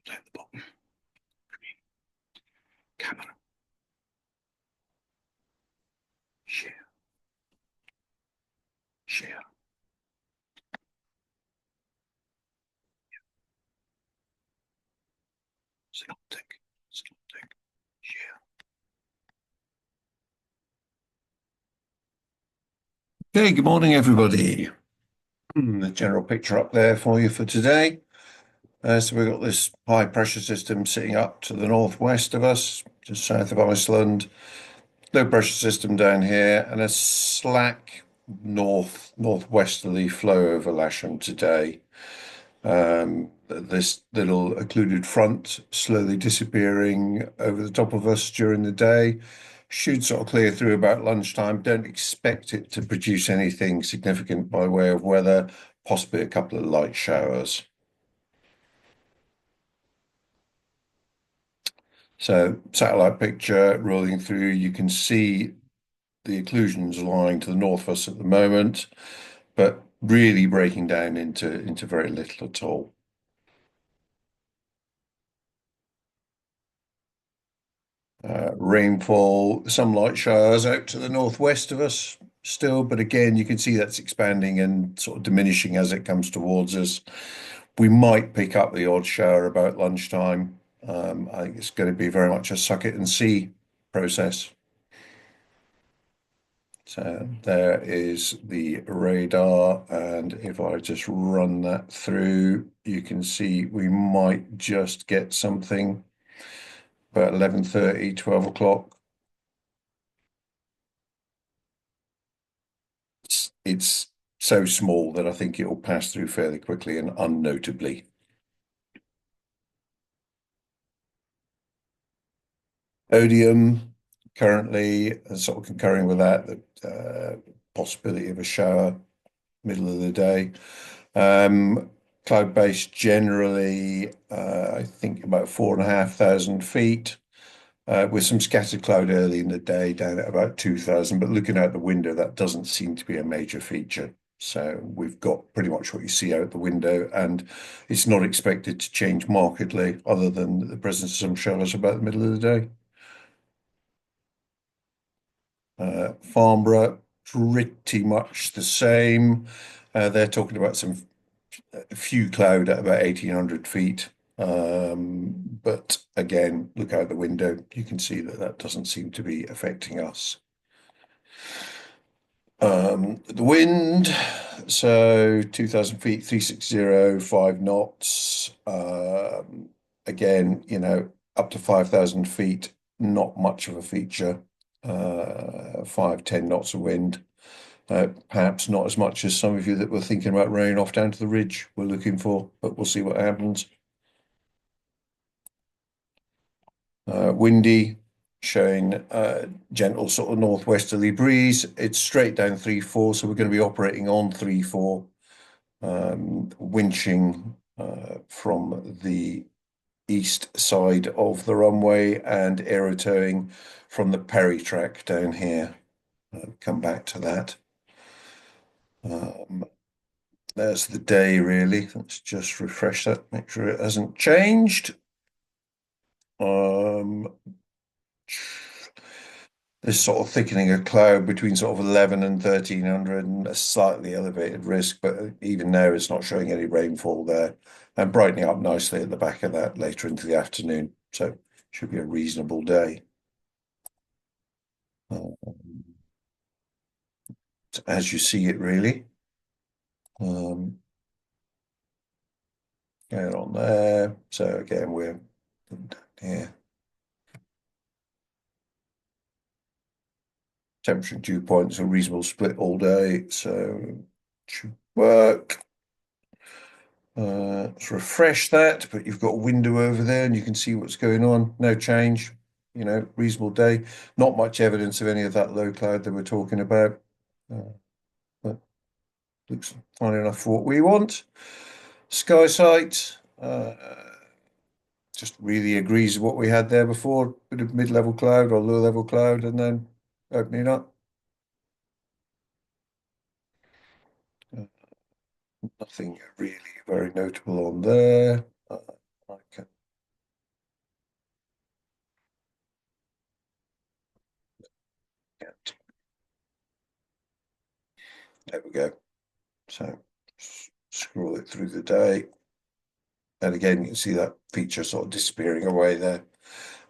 Down the bottom. Camera. Share. Share. Synoptic. Synoptic. Share. Okay, good morning, everybody. The general picture up there for you for today. So we've got this high pressure system sitting up to the northwest of us, just south of Iceland. Low pressure system down here, and a slack northwesterly flow over Lasham today. This little occluded front slowly disappearing over the top of us during the day. Should sort of clear through about lunchtime. Don't expect it to produce anything significant by way of weather, possibly a couple of light showers. So satellite picture rolling through, you can see the occlusions lying to the north of us at the moment, but really breaking down into very little at all. Rainfall, some light showers out to the northwest of us still, but again, you can see that's expanding and sort of diminishing as it comes towards us. We might pick up the odd shower about lunchtime. I think it's going to be very much a suck it and see process. So there is the radar, and if I just run that through, you can see we might just get something about 11:30, 12 o'clock. It's so small that I think it will pass through fairly quickly and unnotably. Odium currently sort of concurring with that, the possibility of a shower middle of the day. Cloud base generally, I think about 4,500 feet, with some scattered cloud early in the day down at about 2,000. But looking out the window, that doesn't seem to be a major feature. So we've got pretty much what you see out the window, and it's not expected to change markedly other than the presence of some showers about the middle of the day. Farnborough, pretty much the same. They're talking about some a few cloud at about 1,800 feet. But again, look out the window, you can see that that doesn't seem to be affecting us. The wind, so 2,000 feet, 360, 5 knots. Again, up to 5,000 feet, not much of a feature. 5, 10 knots of wind. Perhaps not as much as some of you that were thinking about rowing off down to the ridge were looking for, but we'll see what happens. Windy, showing gentle sort of northwesterly breeze. It's straight down 3-4, so we're going to be operating on 3-4, winching from the east side of the runway and aerotowing from the Perry track down here. Come back to that. There's the day, really. Let's just refresh that, make sure it hasn't changed. This sort of thickening of cloud between sort of 11 and 1,300 and a slightly elevated risk, but even now it's not showing any rainfall there, and brightening up nicely at the back of that later into the afternoon. So should be a reasonable day. As you see it, really. Going on there. So again, we're down here. Temperature and dew points, a reasonable split all day, so should work. Let's refresh that, but you've got a window over there and you can see what's going on. No change, reasonable day. Not much evidence of any of that low cloud that we're talking about. But looks fine enough for what we want. Sky sight, just really agrees with what we had there before. Bit of mid-level cloud or low-level cloud and then opening up. Nothing really very notable on there. Okay. There we go. So scroll it through the day. And again, you can see that feature sort of disappearing away there.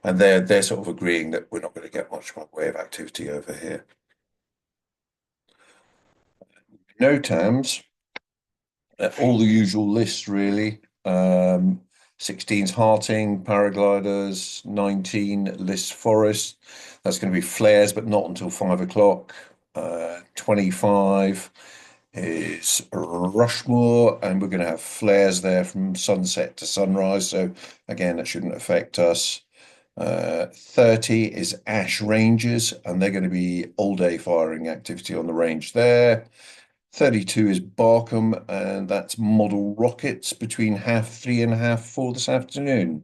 And they're sort of agreeing that we're not going to get much more way of activity over here. No TAMs, all the usual lists really. 16's Harting, paragliders, 19 lists Forest. That's going to be flares, but not until 5 o'clock. 25 is Rushmore, and we're going to have flares there from sunset to sunrise. So again, that shouldn't affect us. 30 is Ash Rangers, and they're going to be all day firing activity on the range there. 32 is Barkham, and that's model rockets between 3:30 and 4:30 this afternoon.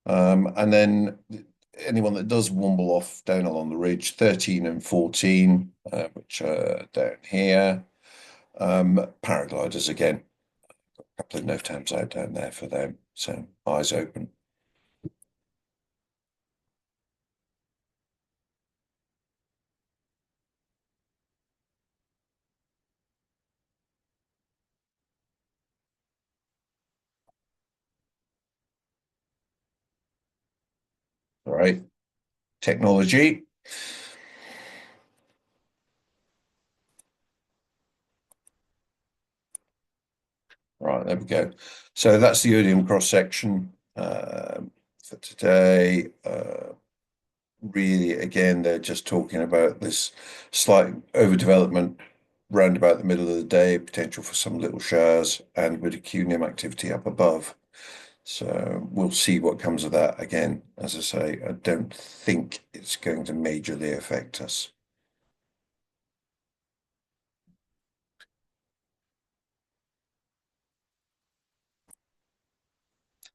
And then anyone that does womble off down along the ridge, 13 and 14, which are down here. Paragliders again, a couple of NOTAMs out down there for them. So eyes open. All right. Technology. Right, there we go. So that's the Iridium cross section for today. Really, again, they're just talking about this slight overdevelopment round about the middle of the day, potential for some little showers and a bit of QNIM activity up above. So we'll see what comes of that. Again, as I say, I don't think it's going to majorly affect us.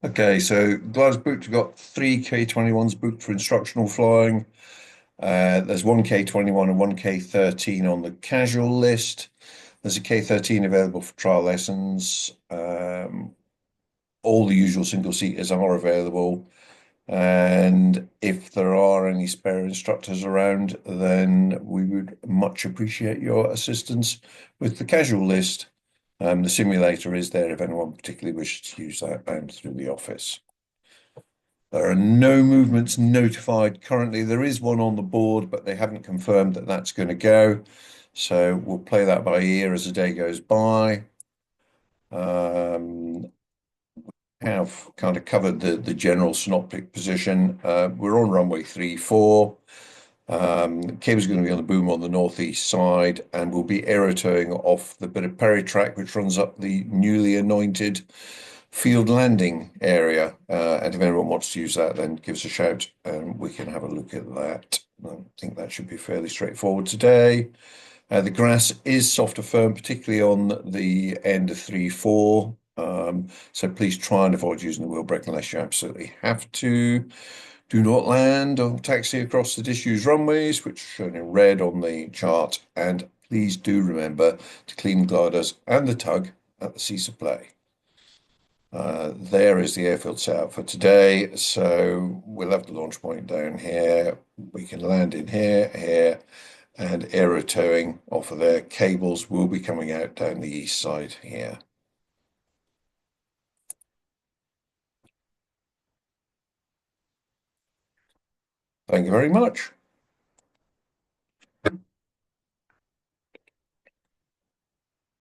Okay, so gliders booked. We've got three K21s booked for instructional flying. There's one K21 and one K13 on the casual list. There's a K13 available for trial lessons. All the usual single seaters are available. And if there are any spare instructors around, then we would much appreciate your assistance with the casual list. The simulator is there if anyone particularly wishes to use that and through the office. There are no movements notified currently. There is one on the board, but they haven't confirmed that that's going to go. So we'll play that by ear as the day goes by. Have kind of covered the general synoptic position. We're on runway 34. Cable's going to be on the boom on the northeast side, and we'll be aerotowing off the bit of Perry track, which runs up the newly anointed field landing area. And if anyone wants to use that, then give us a shout and we can have a look at that. I think that should be fairly straightforward today. The grass is softer firm, particularly on the end of 3-4. So please try and avoid using the wheel brake unless you absolutely have to. Do not land or taxi across the disused runways, which are shown in red on the chart. And please do remember to clean gliders and the tug at the cease of play. There is the airfield set up for today. So we'll have the launch point down here. We can land in here, and aero towing off of there. Cables will be coming out down the east side here. Thank you very much.